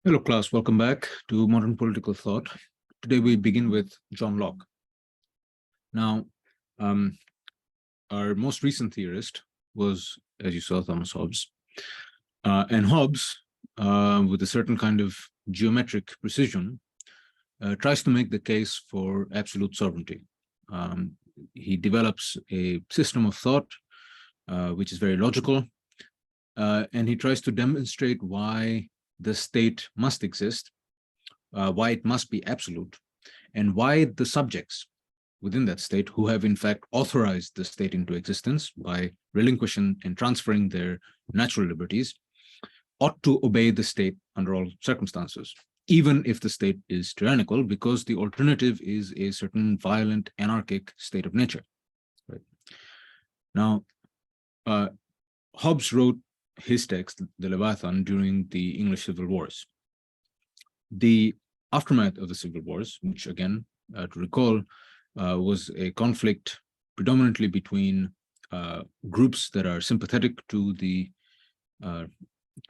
Hello, class. Welcome back to Modern Political Thought. Today we begin with John Locke. Now, our most recent theorist was, as you saw, Thomas Hobbes. And Hobbes, with a certain kind of geometric precision, tries to make the case for absolute sovereignty. He develops a system of thought, which is very logical, and he tries to demonstrate why the state must exist, why it must be absolute, and why the subjects within that state, who have in fact authorized the state into existence by relinquishing and transferring their natural liberties, ought to obey the state under all circumstances, even if the state is tyrannical, because the alternative is a certain violent, anarchic state of nature. Right? Now, Hobbes wrote his text, the Leviathan, during the English Civil Wars. The aftermath of the Civil Wars, which again, to recall, was a conflict predominantly between groups that are sympathetic to the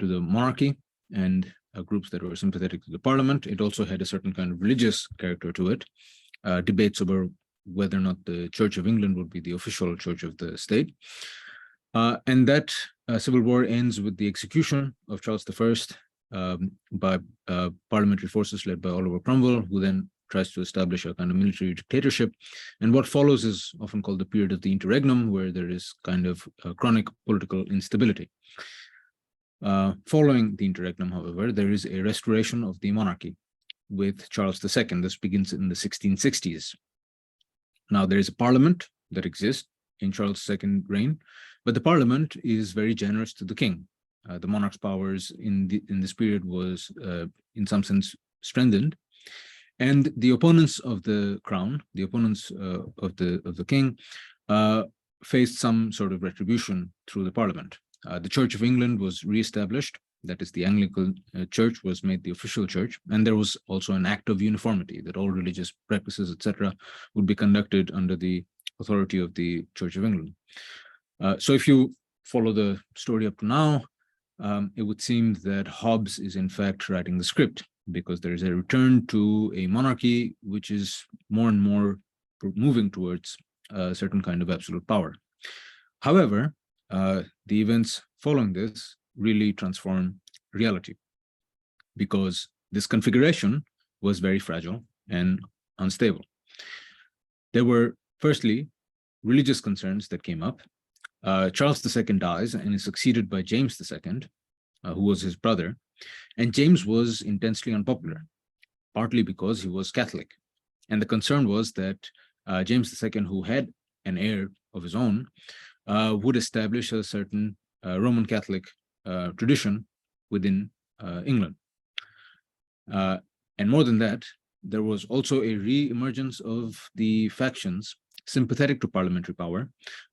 monarchy and groups that were sympathetic to the parliament. It also had a certain kind of religious character to it, debates over whether or not the Church of England would be the official church of the state. And that civil war ends with the execution of Charles I by parliamentary forces led by Oliver Cromwell, who then tries to establish a kind of military dictatorship. And what follows is often called the period of the interregnum, where there is kind of chronic political instability. Following the interregnum, however, there is a restoration of the monarchy with Charles II. This begins in the 1660s. Now, there is a parliament that exists in Charles II's reign, but the parliament is very generous to the king. The monarch's powers in this period was, in some sense, strengthened, and the opponents of the crown, the opponents of the king, faced some sort of retribution through the parliament. The Church of England was reestablished. That is, the Anglican Church was made the official church, and there was also an act of uniformity that all religious practices, etc., would be conducted under the authority of the Church of England. So if you follow the story up to now, it would seem that Hobbes is in fact writing the script, because there is a return to a monarchy which is more and more moving towards a certain kind of absolute power. However, the events following this really transform reality, because this configuration was very fragile and unstable. There were, firstly, religious concerns that came up. Charles II dies and is succeeded by James II, who was his brother. And James was intensely unpopular, partly because he was Catholic. And the concern was that James II, who had an heir of his own, would establish a certain Roman Catholic tradition within England. And more than that, there was also a re-emergence of the factions sympathetic to parliamentary power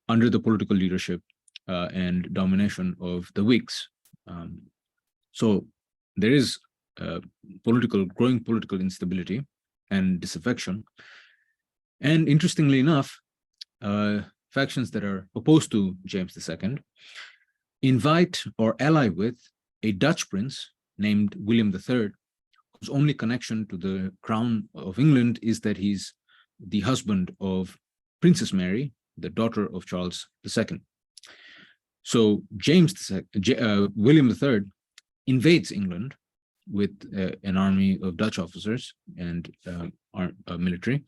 under the political leadership and domination of the Whigs. So there is growing political instability and disaffection. And interestingly enough, factions that are opposed to James II invite or ally with a Dutch prince named William III, whose only connection to the crown of England is that he's the husband of Princess Mary, the daughter of Charles II. So William III invades England with an army of Dutch officers and military,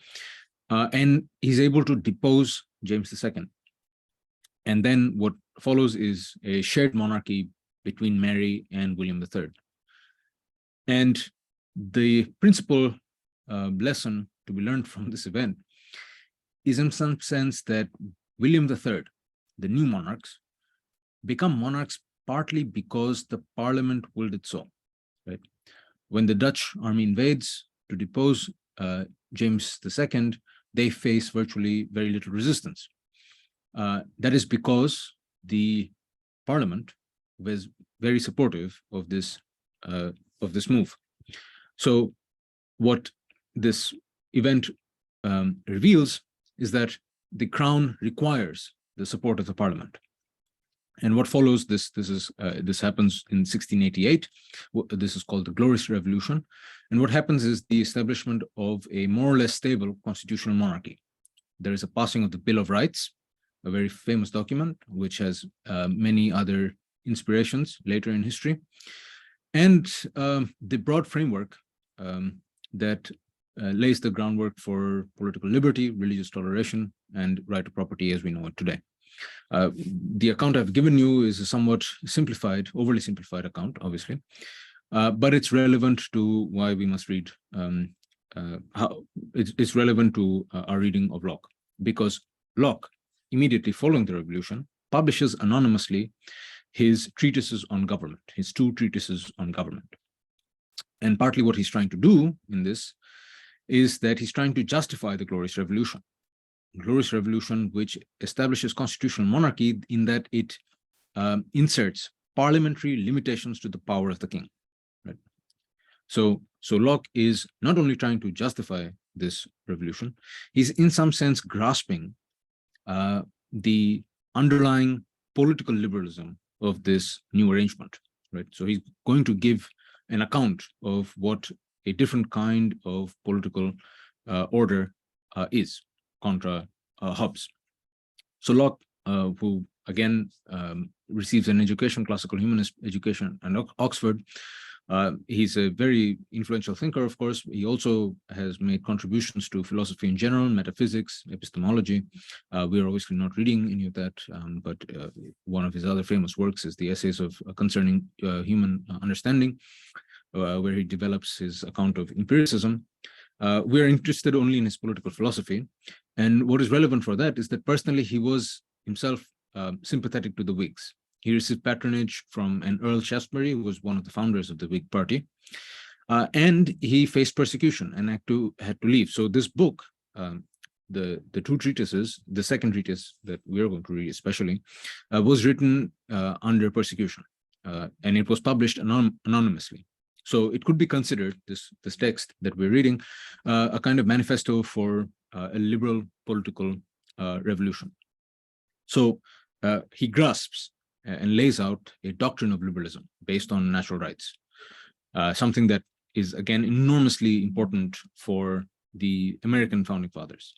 and he's able to depose James II. And then what follows is a shared monarchy between Mary and William III. And the principal lesson to be learned from this event is in some sense that William III, the new monarchs, become monarchs partly because the parliament willed it so. Right? When the Dutch army invades to depose James II, they face virtually very little resistance. That is because the parliament was very supportive of this move. So what this event reveals is that the crown requires the support of the parliament. And what follows this happens in 1688. This is called the Glorious Revolution. And what happens is the establishment of a more or less stable constitutional monarchy. There is a passing of the Bill of Rights, a very famous document, which has many other inspirations later in history. And the broad framework that lays the groundwork for political liberty, religious toleration, and right to property as we know it today. The account I've given you is a somewhat simplified, overly simplified account, obviously, but it's relevant to why we must read, how it's relevant to our reading of Locke, because Locke, immediately following the revolution, publishes anonymously his treatises on government, his 2 treatises on government. And partly what he's trying to do in this is that he's trying to justify the Glorious Revolution. Glorious Revolution, which establishes constitutional monarchy in that it inserts parliamentary limitations to the power of the king. Right? So Locke is not only trying to justify this revolution, he's in some sense grasping the underlying political liberalism of this new arrangement. Right? So he's going to give an account of what a different kind of political order is, contra Hobbes. So Locke, who again receives an education, classical humanist education at Oxford, he's a very influential thinker, of course. He also has made contributions to philosophy in general, metaphysics, epistemology. We're obviously not reading any of that, but one of his other famous works is the Essays concerning Human Understanding, where he develops his account of empiricism. We're interested only in his political philosophy. And what is relevant for that is that personally, he was himself sympathetic to the Whigs. He received patronage from an Earl Shaftesbury, who was one of the founders of the Whig Party. And he faced persecution and had to leave. So this book, the 2 treatises, the second treatise that we're going to read especially, was written under persecution. And it was published anonymously. So it could be considered, this text that we're reading, a kind of manifesto for a liberal political revolution. So he grasps and lays out a doctrine of liberalism based on natural rights, something that is, again, enormously important for the American founding fathers.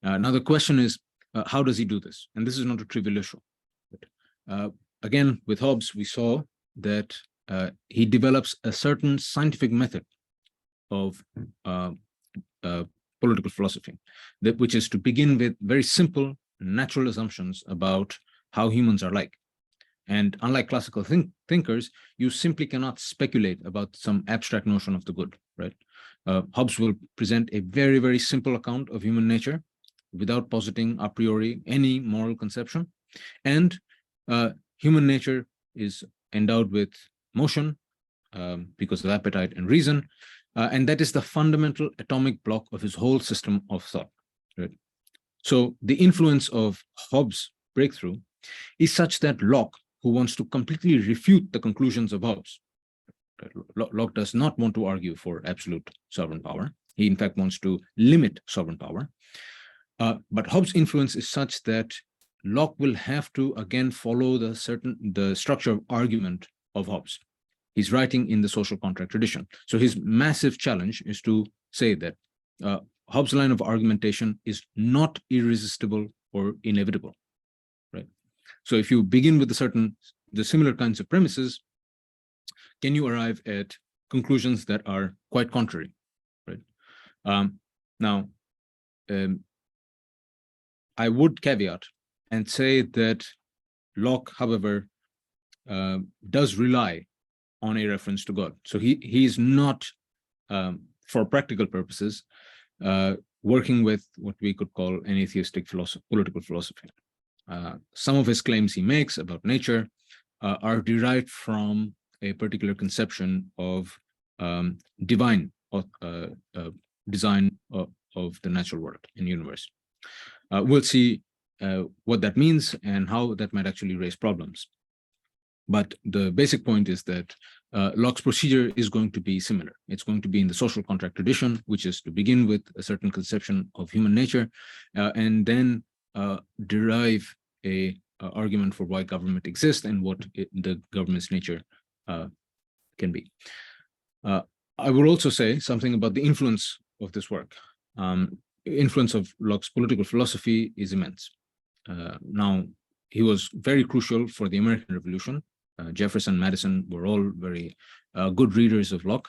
Now, the question is, how does he do this? And this is not a trivial issue. But, again, with Hobbes, we saw that he develops a certain scientific method of political philosophy, which is to begin with very simple natural assumptions about how humans are like. And unlike classical thinkers, you simply cannot speculate about some abstract notion of the good, right? Hobbes will present a very, very simple account of human nature without positing a priori any moral conception. And human nature is endowed with motion because of appetite and reason. And that is the fundamental atomic block of his whole system of thought. Right? So the influence of Hobbes' breakthrough is such that Locke, who wants to completely refute the conclusions of Hobbes, Locke does not want to argue for absolute sovereign power. He, in fact, wants to limit sovereign power. But Hobbes' influence is such that Locke will have to, again, follow the structure of argument of Hobbes. He's writing in the social contract tradition. So his massive challenge is to say that Hobbes' line of argumentation is not irresistible or inevitable, right? So if you begin with the similar kinds of premises, can you arrive at conclusions that are quite contrary, right? Now, I would caveat and say that Locke, however, does rely on a reference to God. So he is not, for practical purposes, working with what we could call an atheistic political philosophy. Some of his claims he makes about nature are derived from a particular conception of divine design of the natural world and universe. We'll see what that means and how that might actually raise problems. But the basic point is that Locke's procedure is going to be similar. It's going to be in the social contract tradition, which is to begin with a certain conception of human nature, and then derive a argument for why government exists and what the government's nature can be. I will also say something about the influence of this work. Influence of Locke's political philosophy is immense. Now, he was very crucial for the American Revolution. Jefferson, Madison were all very good readers of Locke.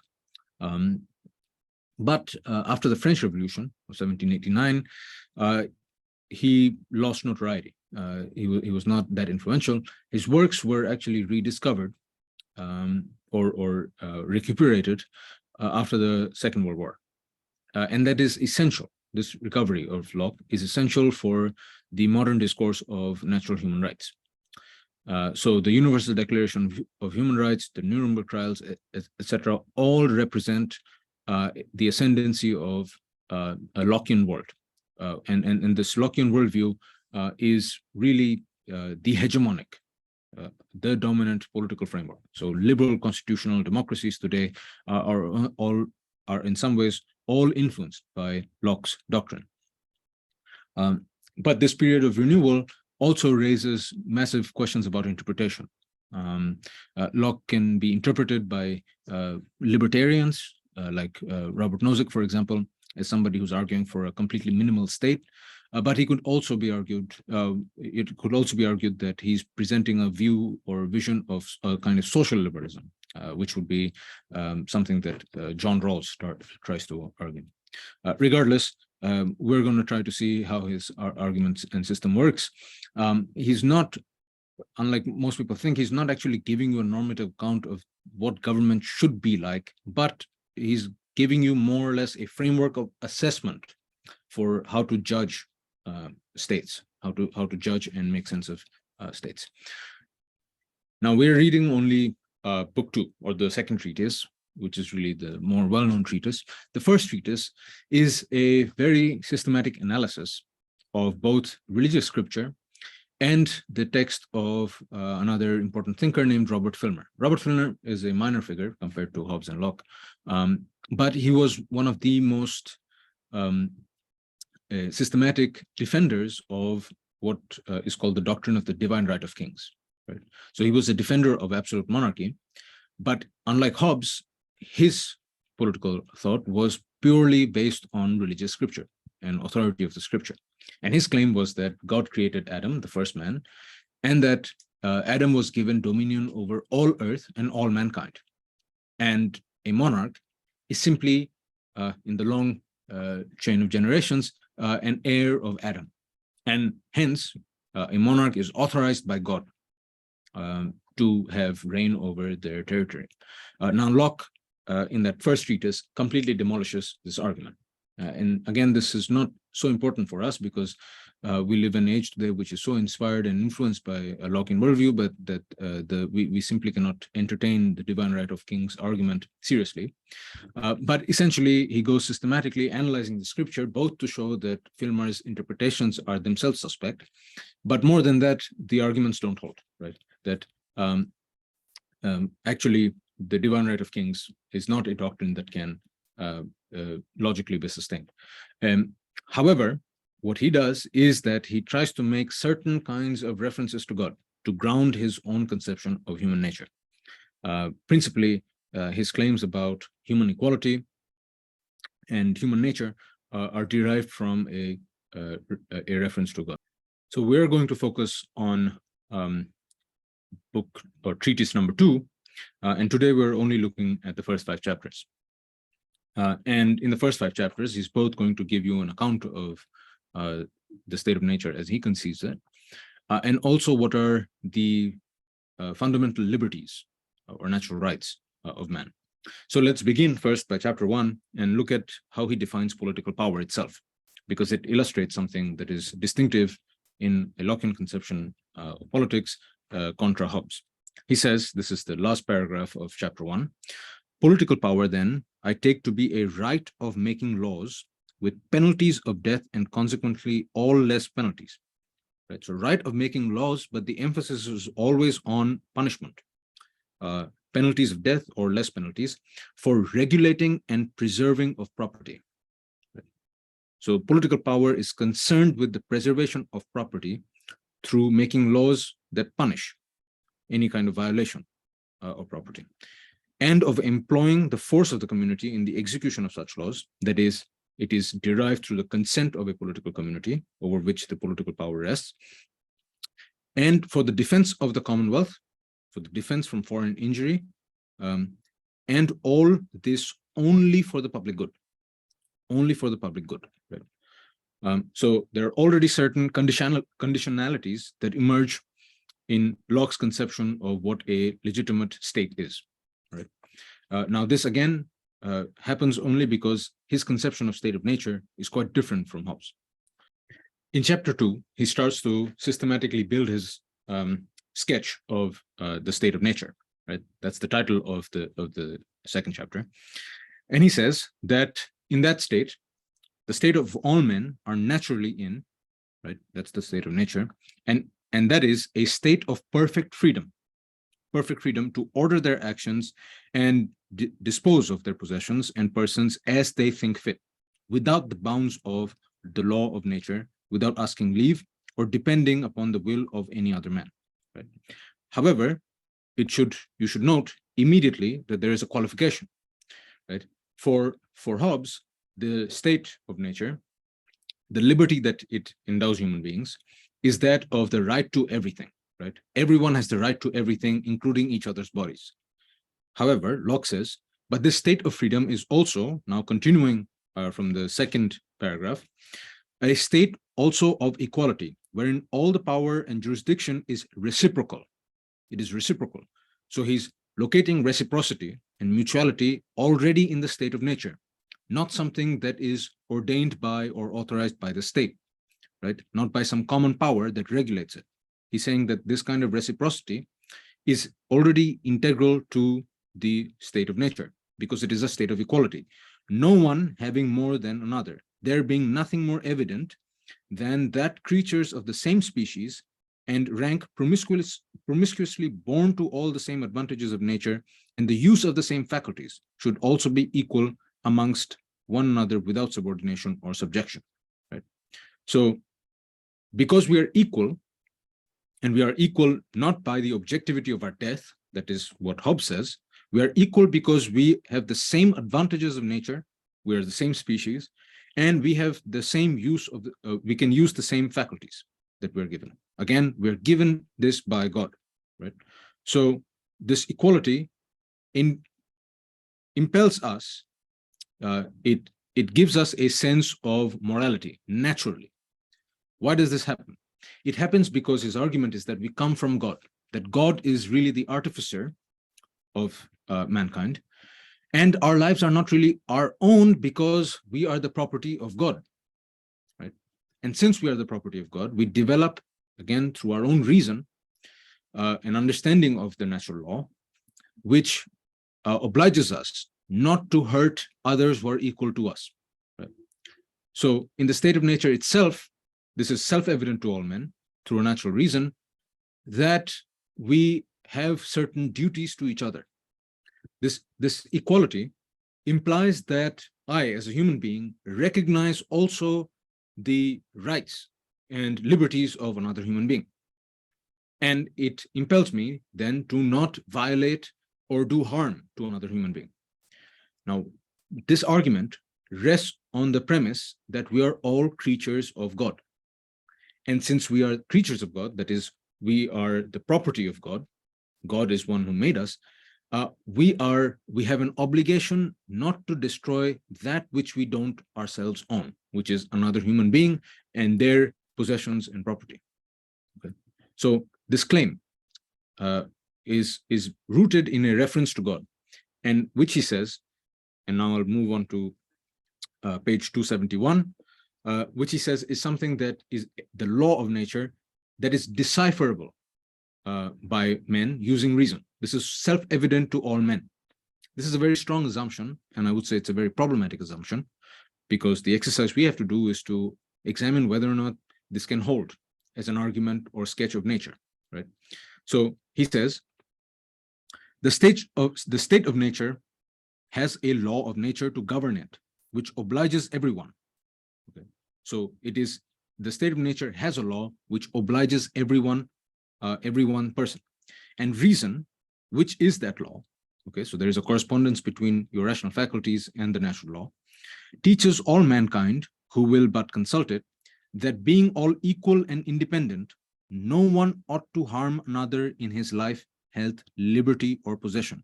But after the French Revolution of 1789, he lost notoriety. He was not that influential. His works were actually rediscovered or recuperated after the Second World War. And that is essential. This recovery of Locke is essential for the modern discourse of natural human rights. So the Universal Declaration of Human Rights, the Nuremberg trials, etc., all represent the ascendancy of a Lockean world. And this Lockean worldview is really the hegemonic, the dominant political framework. So liberal constitutional democracies today are in some ways all influenced by Locke's doctrine. But this period of renewal also raises massive questions about interpretation. Locke can be interpreted by libertarians like Robert Nozick, for example, as somebody who's arguing for a completely minimal state. But he could also be argued, it could also be argued that he's presenting a view or vision of a kind of social liberalism, which would be something that John Rawls tries to argue. Regardless, we're going to try to see how his arguments and system works. He's not, unlike most people think, he's not actually giving you a normative account of what government should be like, but he's giving you more or less a framework of assessment for how to judge states, how to judge and make sense of states. Now we're reading only book 2, or the second treatise, which is really the more well-known treatise. The first treatise is a very systematic analysis of both religious scripture and the text of another important thinker named Robert Filmer. Robert Filmer is a minor figure compared to Hobbes and Locke, but he was one of the most systematic defenders of what is called the doctrine of the divine right of kings. Right? So he was a defender of absolute monarchy, but unlike Hobbes, his political thought was purely based on religious scripture and authority of the scripture. And his claim was that God created Adam, the first man, and that Adam was given dominion over all earth and all mankind. And a monarch is simply, in the long chain of generations, an heir of Adam. And hence, a monarch is authorized by God to have reign over their territory. Now, Locke, in that first treatise, completely demolishes this argument. And again, this is not so important for us because we live in an age today which is so inspired and influenced by a Lockean worldview, but that we simply cannot entertain the divine right of kings argument seriously. But essentially, he goes systematically analyzing the scripture, both to show that Filmer's interpretations are themselves suspect, but more than that, the arguments don't hold, right? That actually, the divine right of kings is not a doctrine that can logically be sustained. However, what he does is that he tries to make certain kinds of references to God to ground his own conception of human nature. Principally, his claims about human equality and human nature are derived from a reference to God. So we're going to focus on book or treatise number 2, and today we're only looking at the first 5 chapters. And in the first 5 chapters, he's both going to give you an account of the state of nature as he conceives it, and also what are the fundamental liberties or natural rights of man. So let's begin first by chapter 1 and look at how he defines political power itself, because it illustrates something that is distinctive in a Lockean conception of politics contra Hobbes. He says, this is the last paragraph of chapter 1, political power, then, I take to be a right of making laws with penalties of death and consequently all less penalties. Right? So right of making laws, but the emphasis is always on punishment. Penalties of death or less penalties for regulating and preserving of property. Right? So political power is concerned with the preservation of property through making laws that punish any kind of violation of property, and of employing the force of the community in the execution of such laws. That is, it is derived through the consent of a political community over which the political power rests, and for the defense of the commonwealth, for the defense from foreign injury, and all this only for the public good, only for the public good. Right? So there are already certain conditionalities that emerge in Locke's conception of what a legitimate state is. Right? Now, this again happens only because his conception of state of nature is quite different from Hobbes. In chapter 2, he starts to systematically build his sketch of the state of nature. Right? That's the title of the second chapter. And he says that in that state, the state of all men are naturally in, right? That's the state of nature. And that is a state of perfect freedom to order their actions and dispose of their possessions and persons as they think fit, without the bounds of the law of nature, without asking leave or depending upon the will of any other man. Right? However, you should note immediately that there is a qualification. Right? For Hobbes, the state of nature, the liberty that it endows human beings, is that of the right to everything. Right? Everyone has the right to everything, including each other's bodies. However, Locke says, but this state of freedom is also, now continuing from the second paragraph, a state also of equality, wherein all the power and jurisdiction is reciprocal. It is reciprocal. So he's locating reciprocity and mutuality already in the state of nature, not something that is ordained by or authorized by the state, right? Not by some common power that regulates it. He's saying that this kind of reciprocity is already integral to the state of nature because it is a state of equality. No one having more than another, there being nothing more evident than that creatures of the same species and rank promiscuously born to all the same advantages of nature and the use of the same faculties should also be equal amongst one another without subordination or subjection. Right? So because we are equal, and we are equal not by the objectivity of our death, that is what Hobbes says, we are equal because we have the same advantages of nature, we are the same species, and we have the same use of, we can use the same faculties that we're given. Again, we're given this by God, right? So this equality impels us, it gives us a sense of morality naturally. Why does this happen? It happens because his argument is that we come from God, that God is really the artificer of mankind, and our lives are not really our own because we are the property of God, right? And since we are the property of God, we develop, again, through our own reason, an understanding of the natural law, which obliges us not to hurt others who are equal to us. Right? So in the state of nature itself, this is self-evident to all men through a natural reason that we have certain duties to each other. This equality implies that I, as a human being, recognize also the rights and liberties of another human being. And it impels me then to not violate or do harm to another human being. Now, this argument rests on the premise that we are all creatures of God. And since we are creatures of God, that is, we are the property of God, God is one who made us, we have an obligation not to destroy that which we don't ourselves own, which is another human being and their possessions and property. Okay. So this claim is rooted in a reference to God, and which he says, and now I'll move on to page 271, which he says is something that is the law of nature that is decipherable by men using reason. This is self-evident to all men. This is a very strong assumption, and I would say it's a very problematic assumption, because the exercise we have to do is to examine whether or not this can hold as an argument or sketch of nature, right? So he says, the state of nature has a law of nature to govern it, which obliges everyone. Okay. So it is the state of nature has a law which obliges every one person. And reason, which is that law, okay, so there is a correspondence between your rational faculties and the natural law, teaches all mankind who will but consult it, that being all equal and independent, no one ought to harm another in his life, health, liberty, or possession.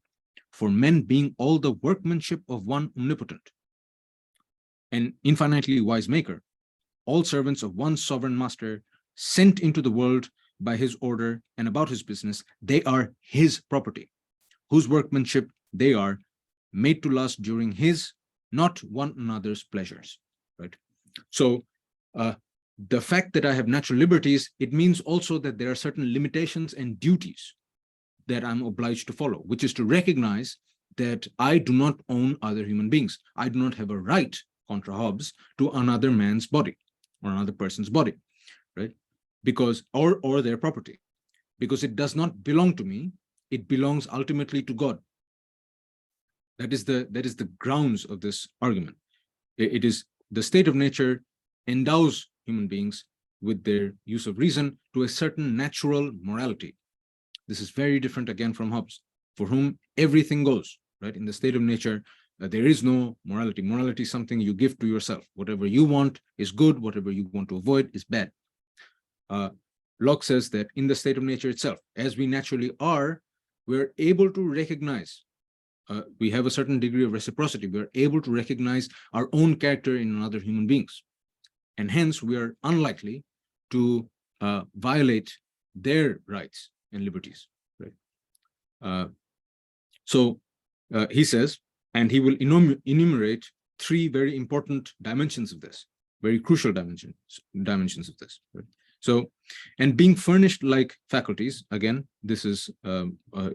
For men being all the workmanship of one omnipotent and infinitely wise maker, all servants of one sovereign master, sent into the world by his order and about his business, they are his property, whose workmanship they are, made to last during his, not one another's pleasures, right? So the fact that I have natural liberties, it means also that there are certain limitations and duties that I'm obliged to follow, which is to recognize that I do not own other human beings. I do not have a right, contra Hobbes, to another man's body or another person's body, right? Because, or their property, because it does not belong to me. It belongs ultimately to God. That is the grounds of this argument. It is the state of nature endows human beings with their use of reason to a certain natural morality. This is very different again from Hobbes, for whom everything goes, right? In the state of nature, there is no morality. Morality is something you give to yourself. Whatever you want is good, whatever you want to avoid is bad. Locke says that in the state of nature itself, as we naturally are, we're able to recognize, we have a certain degree of reciprocity. We're able to recognize our own character in other human beings. And hence, we are unlikely to violate their rights and liberties, right? So he says, and he will enumerate three very important dimensions of this, very crucial dimensions of this, right? So, and being furnished like faculties, again, this is,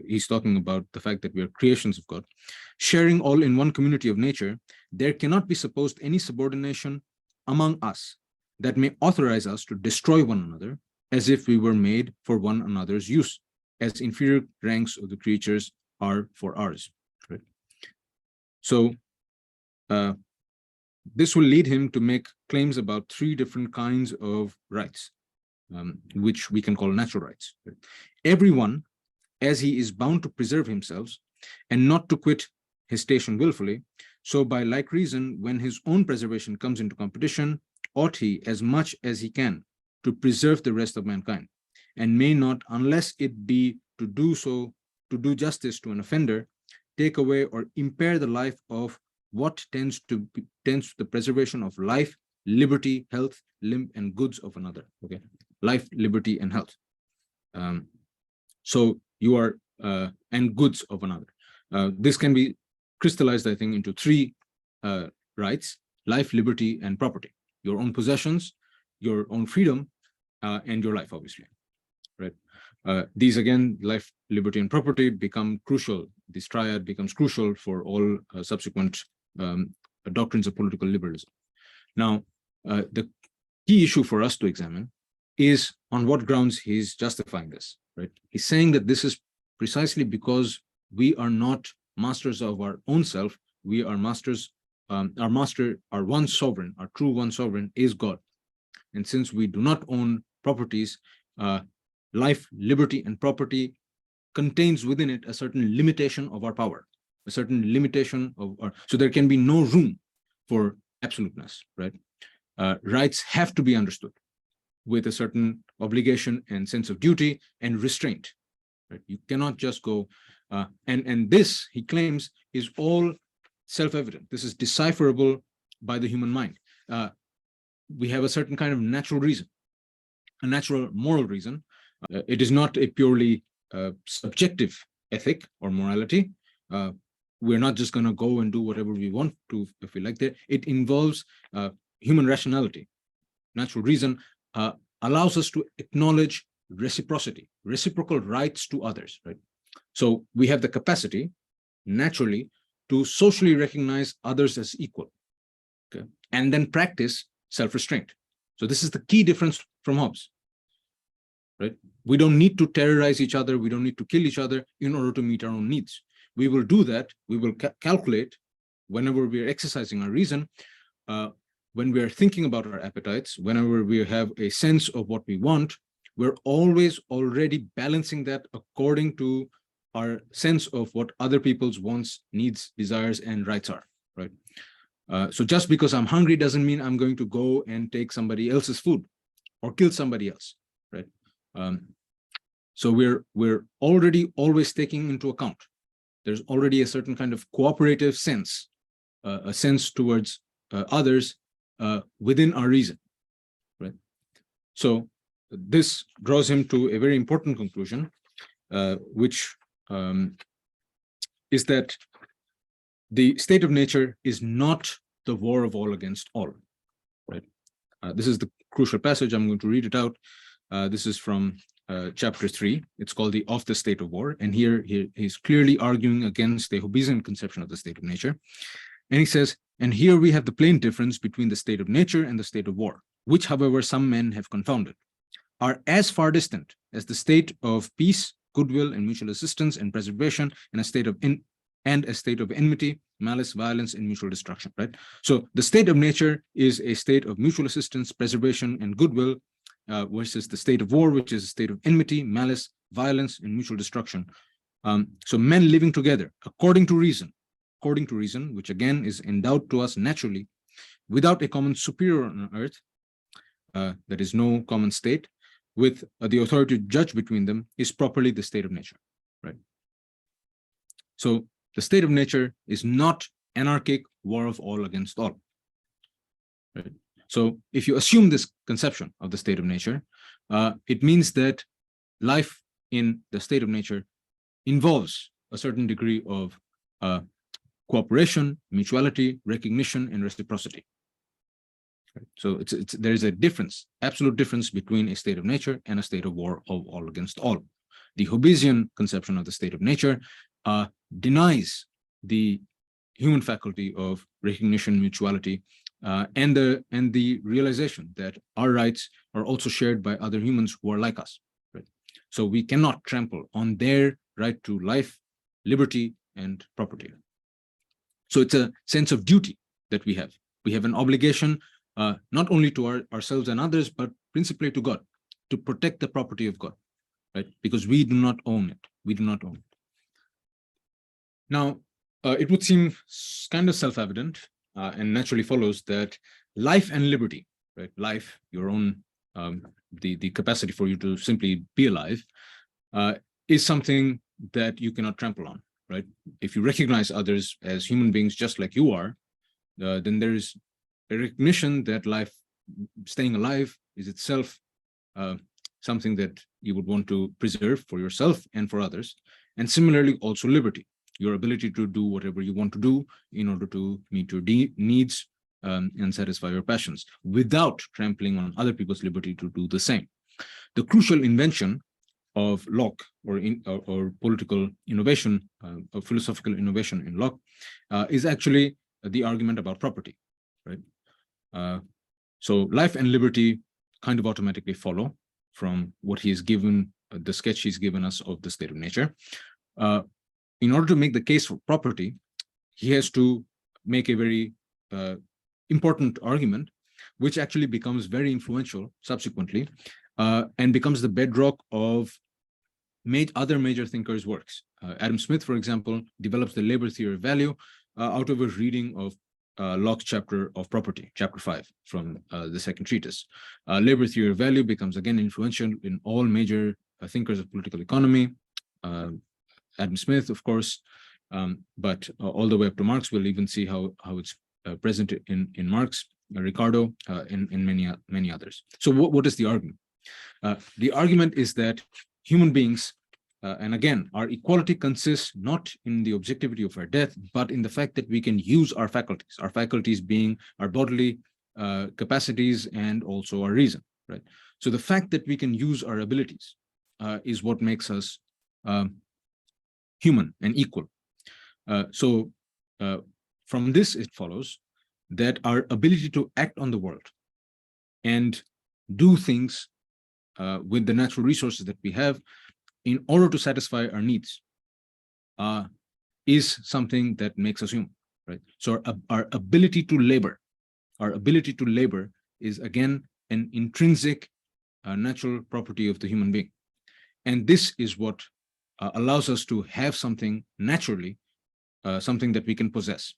he's talking about the fact that we are creations of God, sharing all in one community of nature, there cannot be supposed any subordination among us that may authorize us to destroy one another as if we were made for one another's use, as inferior ranks of the creatures are for ours, right? So, this will lead him to make claims about three different kinds of rights, which we can call natural rights. Right? Everyone, as he is bound to preserve himself and not to quit his station willfully, so by like reason, when his own preservation comes into competition, ought he, as much as he can, to preserve the rest of mankind, and may not, unless it be to do so, to do justice to an offender, take away or impair the life of what tends to the preservation of life, liberty, health, limb, and goods of another. Okay, life, liberty, and health. So you are and goods of another. This can be crystallized, I think, into three rights: life, liberty, and property. Your own possessions, your own freedom, and your life, obviously. Right. These again, life, liberty, and property, become crucial. This triad becomes crucial for all subsequent doctrines of political liberalism. Now, the key issue for us to examine is on what grounds he's justifying this, right? He's saying that this is precisely because we are not masters of our own self. We are masters, our master, our one sovereign, our true one sovereign is God. And since we do not own properties, life, liberty, and property contains within it a certain limitation of our power, a certain limitation of our, so there can be no room for absoluteness, right? Rights have to be understood with a certain obligation and sense of duty and restraint, right? You cannot just go, and this, he claims, is all self-evident. This is decipherable by the human mind. We have a certain kind of natural reason, a natural moral reason. It is not a purely subjective ethic or morality. We're not just going to go and do whatever we want to if we like that. It involves human rationality. Natural reason allows us to acknowledge reciprocity, reciprocal rights to others, right? So we have the capacity, naturally, to socially recognize others as equal, okay? And then practice self-restraint. So this is the key difference from Hobbes, right? We don't need to terrorize each other. We don't need to kill each other in order to meet our own needs. We will do that. We will calculate whenever we are exercising our reason, when we are thinking about our appetites, whenever we have a sense of what we want, we're always already balancing that according to our sense of what other people's wants, needs, desires, and rights are, right? So just because I'm hungry doesn't mean I'm going to go and take somebody else's food or kill somebody else, right? So we're already always taking into account. There's already a certain kind of cooperative sense, a sense towards others within our reason, right? So this draws him to a very important conclusion, which is that the state of nature is not the war of all against all, right? This is the crucial passage. I'm going to read it out. This is from chapter 3. It's called the Of the State of War. And here he's clearly arguing against the Hobbesian conception of the state of nature. And he says, and here we have the plain difference between the state of nature and the state of war, which, however, some men have confounded, are as far distant as the state of peace, goodwill, and mutual assistance and preservation, and a state of enmity, malice, violence, and mutual destruction, right? So the state of nature is a state of mutual assistance, preservation, and goodwill, versus the state of war, which is a state of enmity, malice, violence, and mutual destruction. So men living together according to reason, which again is endowed to us naturally, without a common superior on earth, that is no common state, with the authority to judge between them, is properly the state of nature, right? So the state of nature is not anarchic war of all against all, right? So if you assume this conception of the state of nature, it means that life in the state of nature involves a certain degree of cooperation, mutuality, recognition, and reciprocity. So there is a difference, absolute difference between a state of nature and a state of war of all against all. The Hobbesian conception of the state of nature denies the human faculty of recognition, mutuality, and the realization that our rights are also shared by other humans who are like us, right? So we cannot trample on their right to life, liberty, and property. So it's a sense of duty that we have. We have an obligation not only to ourselves and others, but principally to God, to protect the property of God, right? Because we do not own it. We do not own it. Now, it would seem kind of self-evident and naturally follows that life and liberty, right? Life, your own, the capacity for you to simply be alive, is something that you cannot trample on, right? If you recognize others as human beings just like you are, then there is a recognition that life, staying alive, is itself something that you would want to preserve for yourself and for others. And similarly, also liberty, your ability to do whatever you want to do in order to meet your needs and satisfy your passions without trampling on other people's liberty to do the same. The crucial invention of Locke, or political innovation, or philosophical innovation in Locke, is actually the argument about property, right? So life and liberty kind of automatically follow from what he has given, the sketch he's given us of the state of nature. In order to make the case for property, he has to make a very important argument, which actually becomes very influential subsequently, and becomes the bedrock of other major thinkers' works. Adam Smith, for example, develops the labor theory of value out of a reading of Locke's chapter of property, chapter 5 from the second treatise. Labor theory of value becomes again influential in all major thinkers of political economy. Adam Smith, of course, but all the way up to Marx. We'll even see how it's present in Marx, Ricardo, and many others. So what is the argument? The argument is that human beings, and again, our equality consists not in the objectivity of our death, but in the fact that we can use our faculties being our bodily capacities and also our reason, right? So the fact that we can use our abilities is what makes us human and equal. So from this, it follows that our ability to act on the world and do things with the natural resources that we have in order to satisfy our needs is something that makes us human, right? So our ability to labor, our ability to labor is again an intrinsic natural property of the human being. And this is what allows us to have something naturally, something that we can possess.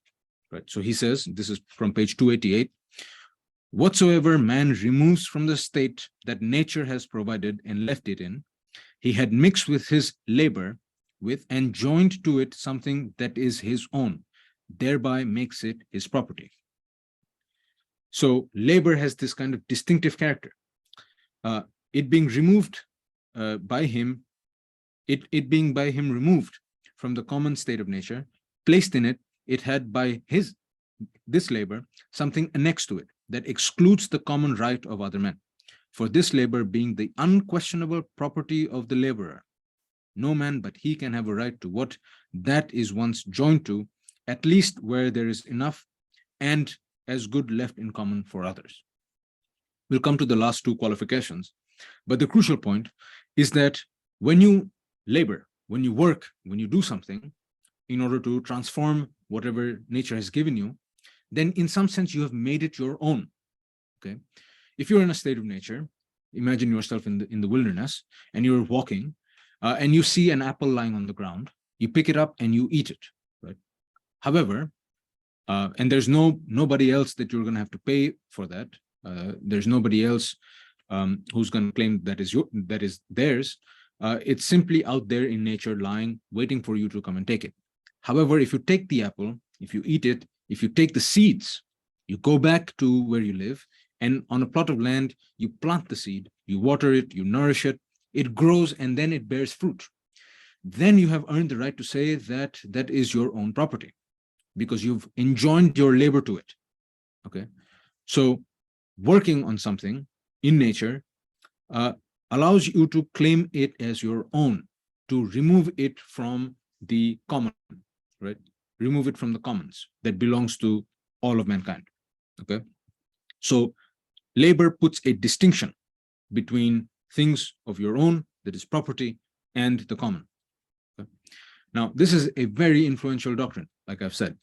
Right. So he says, this is from page 288, whatsoever man removes from the state that nature has provided and left it in, he had mixed with his labor with and joined to it something that is his own, thereby makes it his property. So labor has this kind of distinctive character. It being removed by him, it being by him removed from the common state of nature, placed in it, it had by this labor something annexed to it that excludes the common right of other men. For this labor being the unquestionable property of the laborer, no man but he can have a right to what that is once joined to, at least where there is enough and as good left in common for others. We'll come to the last two qualifications, but the crucial point is that when you labor, when you work, when you do something in order to transform whatever nature has given you, then in some sense you have made it your own. Okay, if you're in a state of nature, imagine yourself in the wilderness and you're walking and you see an apple lying on the ground, you pick it up and you eat it, right? However, and there's nobody else that you're going to have to pay for that. There's nobody else who's going to claim that is theirs. It's simply out there in nature, lying, waiting for you to come and take it. However, if you take the apple, if you eat it, if you take the seeds, you go back to where you live, and on a plot of land, you plant the seed, you water it, you nourish it, it grows, and then it bears fruit. Then you have earned the right to say that that is your own property, because you've enjoined your labor to it. Okay, so working on something in nature allows you to claim it as your own, to remove it from the common, right? Remove it from the commons that belongs to all of mankind. Okay, so labor puts a distinction between things of your own, that is property, and the common. Okay? Now, this is a very influential doctrine, like I've said.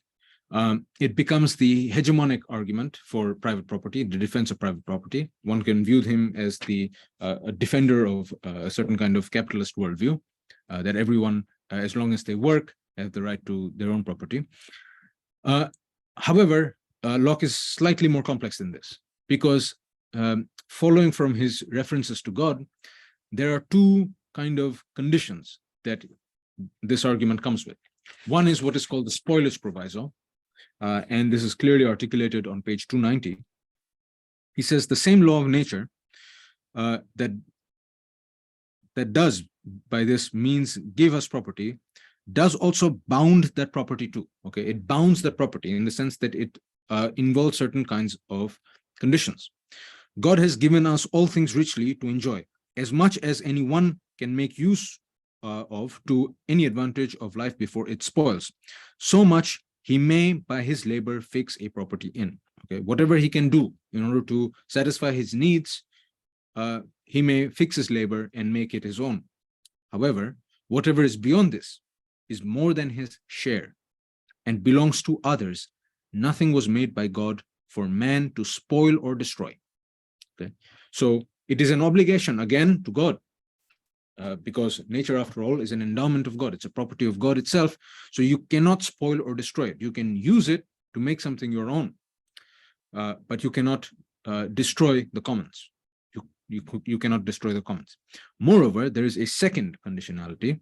It becomes the hegemonic argument for private property, the defense of private property. One can view him as the a defender of a certain kind of capitalist worldview, that everyone, as long as they work, have the right to their own property. However, Locke is slightly more complex than this, because following from his references to God, there are two kind of conditions that this argument comes with. One is what is called the spoilage proviso, and this is clearly articulated on page 290. He says the same law of nature that does by this means give us property does also bound that property too. Okay, it bounds that property in the sense that it involves certain kinds of conditions. God has given us all things richly to enjoy, as much as anyone can make use of to any advantage of life before it spoils. So much he may by his labor fix a property in. Okay, whatever he can do in order to satisfy his needs, he may fix his labor and make it his own. However, whatever is beyond this is more than his share and belongs to others. Nothing was made by God for man to spoil or destroy. Okay, so it is an obligation again to God, because nature, after all, is an endowment of God. It's a property of God itself. So you cannot spoil or destroy it. You can use it to make something your own, but you cannot destroy the commons. You cannot destroy the commons. Moreover, there is a second conditionality,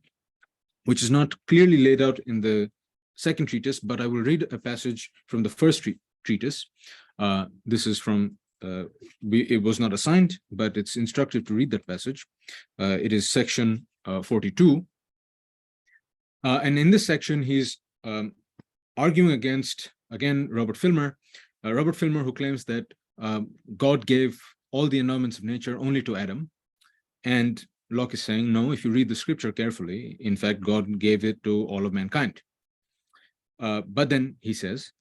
which is not clearly laid out in the second treatise, but I will read a passage from the first treatise. This is from, it was not assigned, but it's instructive to read that passage. It is section 42. And in this section, he's arguing against, again, Robert Filmer, who claims that God gave all the endowments of nature only to Adam. And Locke is saying, no, if you read the scripture carefully, in fact, God gave it to all of mankind. But then he says,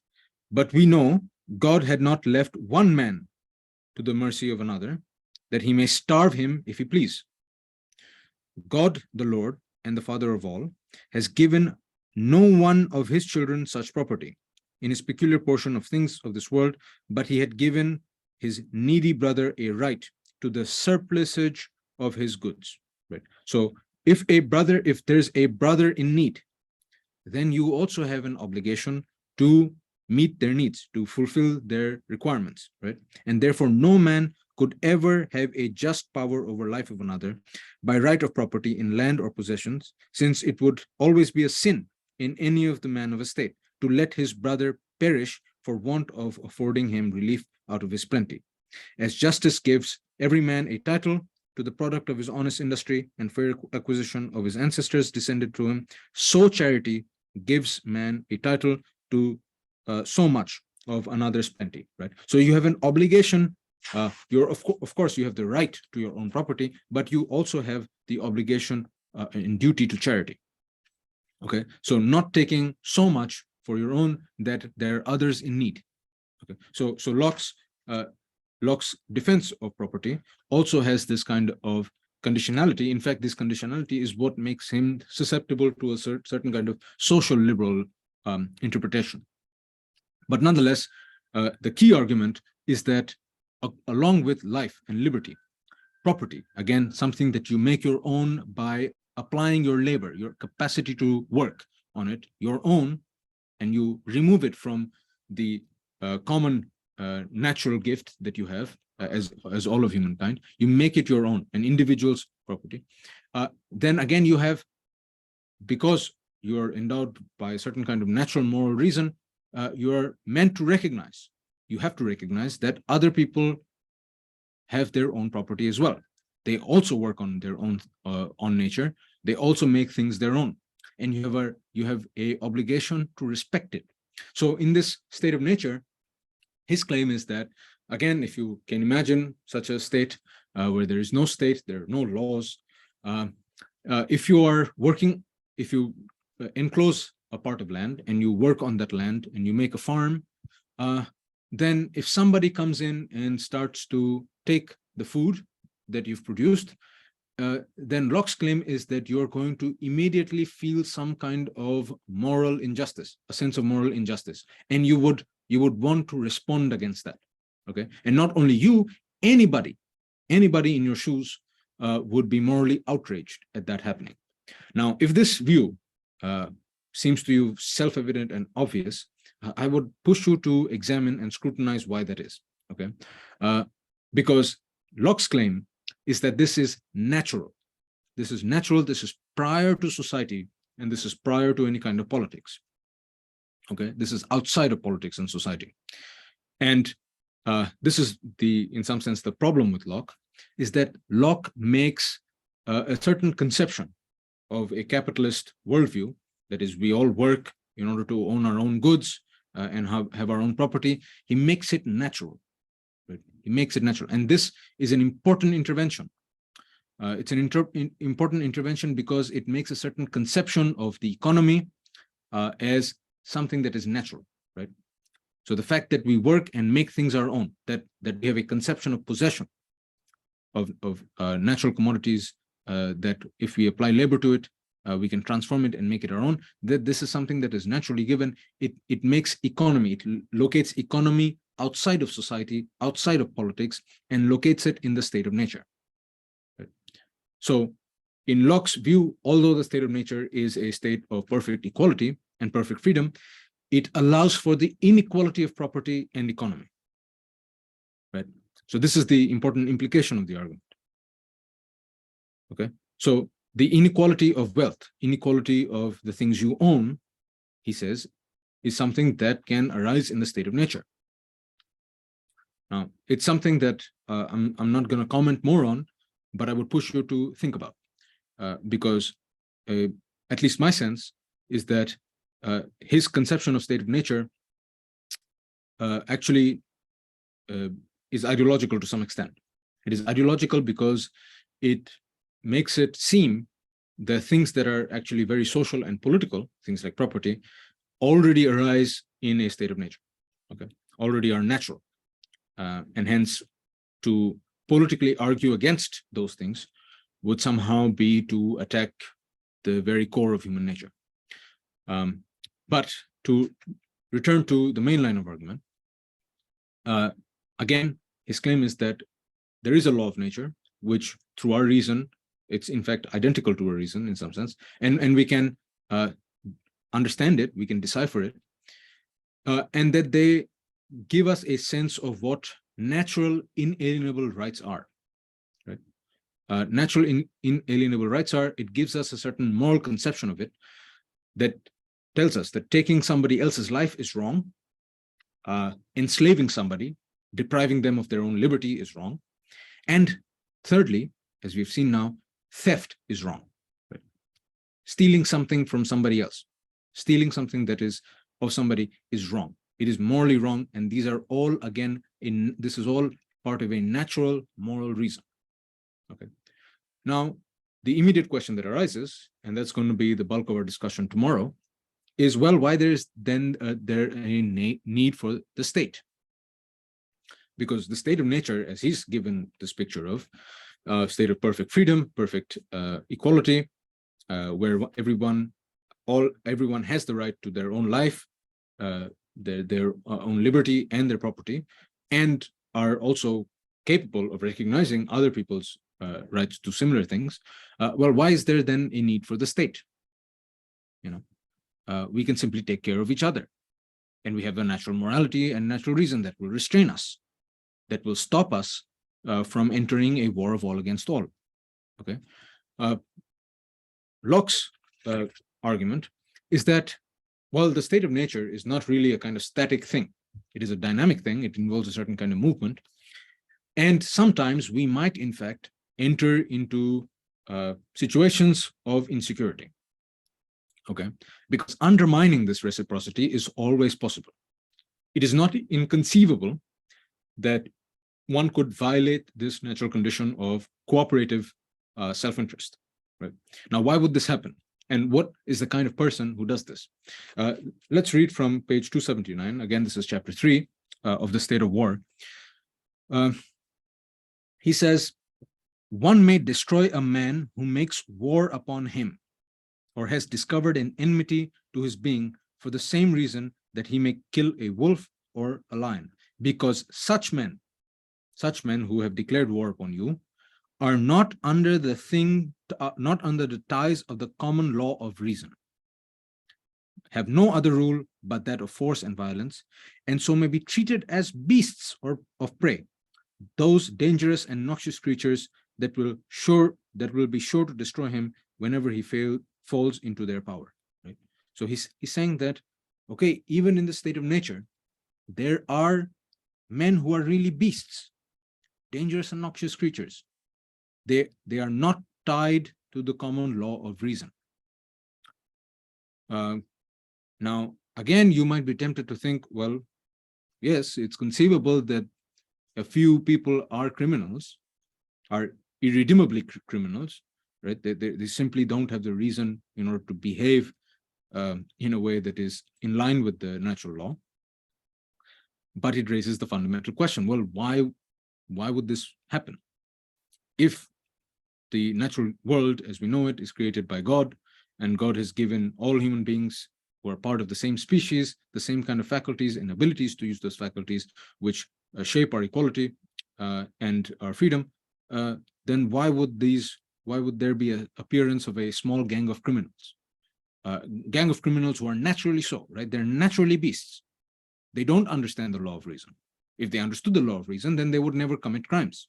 but we know God had not left one man to the mercy of another, that he may starve him if he please. God, the Lord and the Father of all, has given no one of his children such property, in his peculiar portion of things of this world, but he had given his needy brother a right to the surplusage of his goods. Right. So if there's a brother in need, then you also have an obligation to meet their needs, to fulfill their requirements, right? And therefore, no man could ever have a just power over life of another by right of property in land or possessions, since it would always be a sin in any of the man of estate to let his brother perish for want of affording him relief out of his plenty. As justice gives every man a title to the product of his honest industry and fair acquisition of his ancestors descended to him, so charity gives man a title to so much of another's plenty, right? So you have an obligation. Of course, you have the right to your own property, but you also have the obligation and duty to charity. Okay, so not taking so much for your own that there are others in need. Okay, so Locke's defense of property also has this kind of conditionality. In fact, this conditionality is what makes him susceptible to a certain kind of social liberal interpretation. But nonetheless, the key argument is that along with life and liberty, property, again, something that you make your own by applying your labor, your capacity to work on it, your own, and you remove it from the common natural gift that you have as all of humankind, you make it your own, an individual's property. Then again, you have, because you are endowed by a certain kind of natural moral reason, you are meant to recognize, you have to recognize that other people have their own property as well. They also work on their own on nature. They also make things their own, and you have a obligation to respect it. So in this state of nature, his claim is that, again, if you can imagine such a state where there is no state, there are no laws. If you are working, if you enclose a part of land and you work on that land and you make a farm, then if somebody comes in and starts to take the food that you've produced, then Locke's claim is that you're going to immediately feel some kind of moral injustice, a sense of moral injustice, and you would want to respond against that. Okay, and not only you, anybody in your shoes would be morally outraged at that happening. Now, if this view seems to you self-evident and obvious, I would push you to examine and scrutinize why that is. Okay, because Locke's claim is that this is natural. This is natural, this is prior to society, and this is prior to any kind of politics. Okay, this is outside of politics and society. And this is in some sense, the problem with Locke, is that Locke makes a certain conception of a capitalist worldview, that is, we all work in order to own our own goods and have our own property. He makes it natural. Right? He makes it natural. And this is an important intervention. It's an important intervention because it makes a certain conception of the economy as something that is natural, right? So the fact that we work and make things our own, that we have a conception of possession of natural commodities, that if we apply labor to it, we can transform it and make it our own, that this is something that is naturally given. It makes economy, it locates economy outside of society, outside of politics, and locates it in the state of nature. Right? So in Locke's view, although the state of nature is a state of perfect equality and perfect freedom, it allows for the inequality of property and economy. Right? So this is the important implication of the argument. Okay, so the inequality of wealth, inequality of the things you own, he says, is something that can arise in the state of nature. Now, it's something that I'm not going to comment more on, but I would push you to think about, because at least my sense is that his conception of state of nature actually is ideological to some extent. It is ideological because it makes it seem that things that are actually very social and political, things like property, already arise in a state of nature, okay, already are natural. And hence, to politically argue against those things would somehow be to attack the very core of human nature. But to return to the main line of argument. Again, his claim is that there is a law of nature, which through our reason, it's in fact identical to our reason in some sense, and we can understand it, we can decipher it, and that they give us a sense of what natural inalienable rights are. Right? Natural inalienable rights are, it gives us a certain moral conception of it that tells us that taking somebody else's life is wrong, enslaving somebody, depriving them of their own liberty is wrong, and thirdly, as we've seen now, theft is wrong. Right? Stealing something from somebody else, stealing something that is of somebody is wrong. It is morally wrong, and these are all, again, this is all part of a natural moral reason. Okay. Now, the immediate question that arises, and that's going to be the bulk of our discussion tomorrow, is, well, why there is then there a need for the state? Because the state of nature, as he's given this picture of, state of perfect freedom, perfect equality, where everyone has the right to their own life, their own liberty and their property, and are also capable of recognizing other people's rights to similar things. Well, why is there then a need for the state? We can simply take care of each other, and we have a natural morality and natural reason that will restrain us, that will stop us from entering a war of all against all. Okay. Locke's argument is that, well, the state of nature is not really a kind of static thing. It is a dynamic thing. It involves a certain kind of movement. And sometimes we might, in fact, enter into situations of insecurity. Okay, because undermining this reciprocity is always possible. It is not inconceivable that one could violate this natural condition of cooperative self-interest. Right? Now, why would this happen? And what is the kind of person who does this? Let's read from page 279. Again, this is chapter 3 of the State of War. He says, one may destroy a man who makes war upon him, or has discovered an enmity to his being for the same reason that he may kill a wolf or a lion, because such men who have declared war upon you, are not under the ties of the common law of reason, have no other rule but that of force and violence, and so may be treated as beasts or of prey, those dangerous and noxious creatures that will be sure to destroy him whenever he falls into their power. Right? So he's saying that, okay, even in the state of nature, there are men who are really beasts, dangerous and noxious creatures. They are not tied to the common law of reason. Now, again, you might be tempted to think, well, yes, it's conceivable that a few people are criminals, are irredeemably criminals, right? They simply don't have the reason in order to behave in a way that is in line with the natural law. But it raises the fundamental question, well, why would this happen? If the natural world as we know it is created by God, and God has given all human beings who are part of the same species the same kind of faculties and abilities to use those faculties, which shape our equality and our freedom, then why would there be an appearance of a small gang of criminals? Gang of criminals who are naturally so, right? They're naturally beasts. They don't understand the law of reason. If they understood the law of reason, then they would never commit crimes.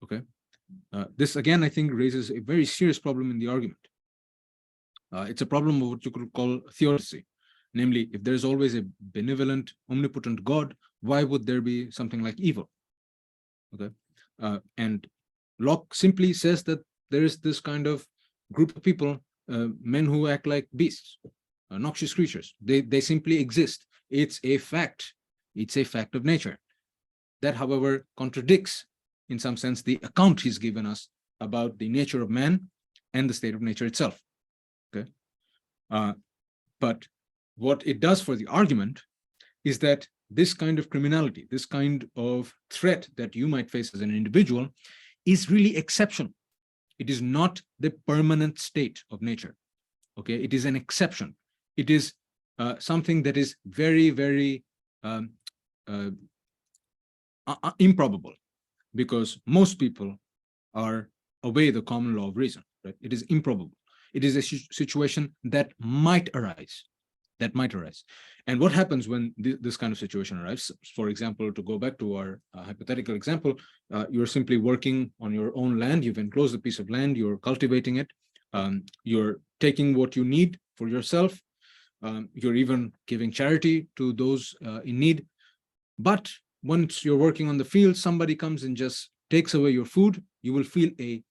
Okay. This, again, I think raises a very serious problem in the argument. It's a problem of what you could call theodicy. Namely, if there's always a benevolent, omnipotent God, why would there be something like evil? Okay. And Locke simply says that there is this kind of group of people, men who act like beasts, noxious creatures. They simply exist. It's a fact. It's a fact of nature. That, however, contradicts, in some sense, the account he's given us about the nature of man and the state of nature itself. Okay. But what it does for the argument is that this kind of criminality, this kind of threat that you might face as an individual is really exceptional. It is not the permanent state of nature. Okay, it is an exception. It is something that is very, very um, uh, improbable, because most people are obey the common law of reason, right? It is improbable. It is a situation that might arise, that might arise. And what happens when this kind of situation arrives? For example, to go back to our hypothetical example, you're simply working on your own land. You've enclosed a piece of land, you're cultivating it, you're taking what you need for yourself, you're even giving charity to those in need. But once you're working on the field, somebody comes and just takes away your food, you will feel a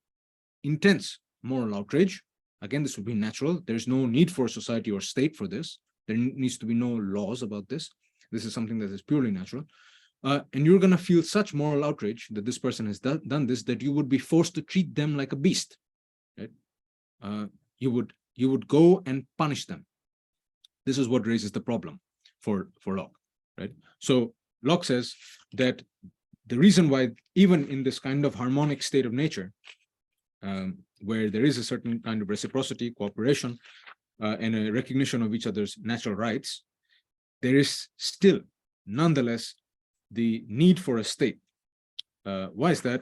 intense moral outrage. Again, this would be natural. There's no need for society or state for this. There needs to be no laws about this. This is something that is purely natural. And you're going to feel such moral outrage that this person has done this, that you would be forced to treat them like a beast. Right? You would go and punish them. This is what raises the problem for Locke. Right? So Locke says that the reason why, even in this kind of harmonic state of nature, where there is a certain kind of reciprocity, cooperation, and a recognition of each other's natural rights, there is still, nonetheless, the need for a state. Why is that?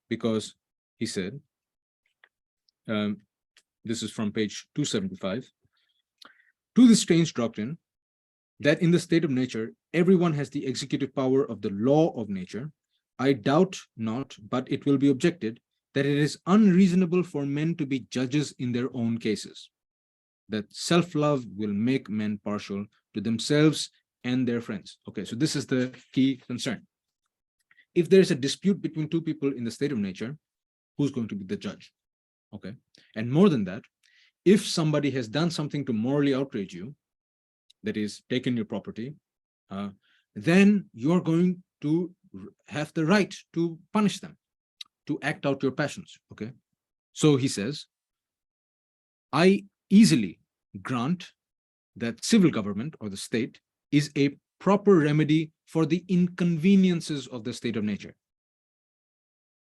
Because he said, this is from page 275, to the strange doctrine that in the state of nature, everyone has the executive power of the law of nature, I doubt not, but it will be objected that it is unreasonable for men to be judges in their own cases, that self-love will make men partial to themselves and their friends. Okay, so this is the key concern. If there's a dispute between two people in the state of nature, who's going to be the judge? Okay, and more than that, if somebody has done something to morally outrage you, that is, taken your property, then you're going to have the right to punish them, to act out your passions. Okay, so he says, I easily grant that civil government or the state is a proper remedy for the inconveniences of the state of nature.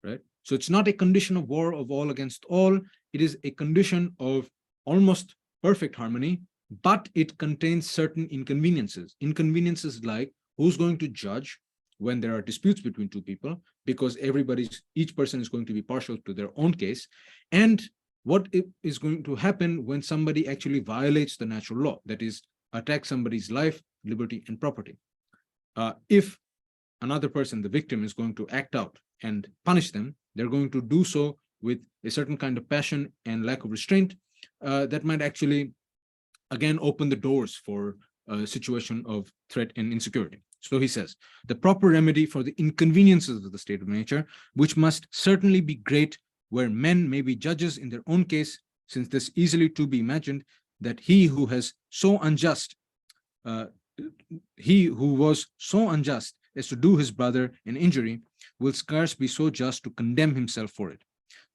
Right? So it's not a condition of war of all against all. It is a condition of almost perfect harmony, but it contains certain inconveniences. Inconveniences like who's going to judge when there are disputes between two people, because each person is going to be partial to their own case, and what is going to happen when somebody actually violates the natural law, that is, attacks somebody's life, liberty, and property. If another person, the victim, is going to act out and punish them, they're going to do so with a certain kind of passion and lack of restraint that might actually, again, open the doors for a situation of threat and insecurity. So he says, the proper remedy for the inconveniences of the state of nature, which must certainly be great, where men may be judges in their own case, since this easily to be imagined that he who was so unjust as to do his brother an injury will scarce be so just to condemn himself for it.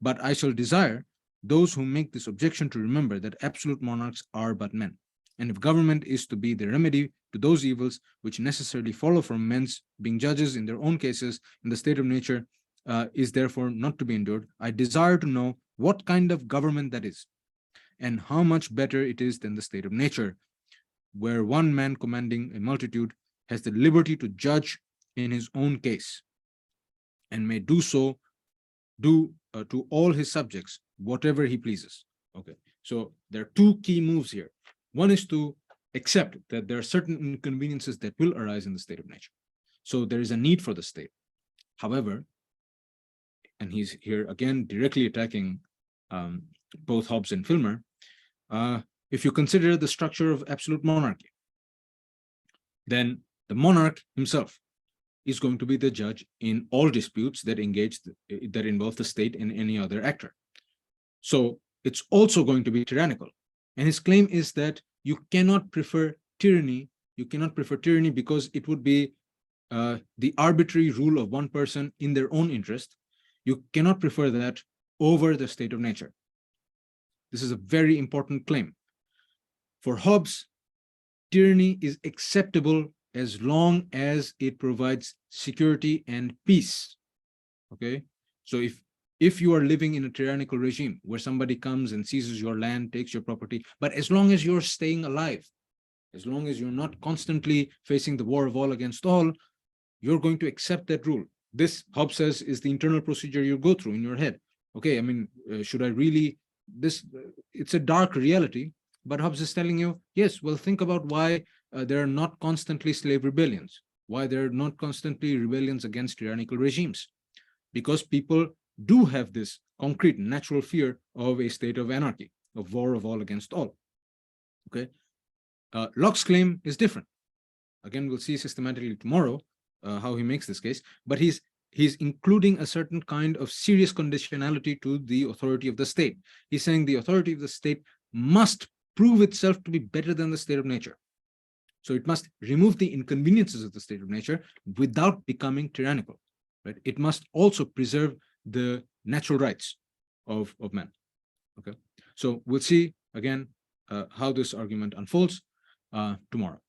But I shall desire those who make this objection to remember that absolute monarchs are but men. And if government is to be the remedy to those evils which necessarily follow from men's being judges in their own cases, in the state of nature is therefore not to be endured, I desire to know what kind of government that is, and how much better it is than the state of nature, where one man commanding a multitude has the liberty to judge in his own case, and may do to all his subjects whatever he pleases. Okay, so there are two key moves here. One is to accept that there are certain inconveniences that will arise in the state of nature. So there is a need for the state. However, and he's here again directly attacking both Hobbes and Filmer, if you consider the structure of absolute monarchy, then the monarch himself is going to be the judge in all disputes that involve the state and any other actor. So it's also going to be tyrannical. And his claim is that you cannot prefer tyranny. You cannot prefer tyranny because it would be the arbitrary rule of one person in their own interest. You cannot prefer that over the state of nature. This is a very important claim. For Hobbes, tyranny is acceptable as long as it provides security and peace. Okay, so if you are living in a tyrannical regime where somebody comes and seizes your land, takes your property, but as long as you're staying alive, As long as you're not constantly facing the war of all against all, you're going to accept that rule. This, Hobbes says, is the internal procedure you go through in your head. Okay, I mean, should I really, it's a dark reality, but Hobbes is telling you, yes, well, think about why there are not constantly slave rebellions, why there are not constantly rebellions against tyrannical regimes, because people do have this concrete natural fear of a state of anarchy, of war of all against all. Okay, Locke's claim is different. Again, we'll see systematically tomorrow how he makes this case, but he's including a certain kind of serious conditionality to the authority of the state. He's saying the authority of the state must prove itself to be better than the state of nature. So it must remove the inconveniences of the state of nature without becoming tyrannical. Right? It must also preserve the natural rights of man. Okay, so we'll see again how this argument unfolds tomorrow.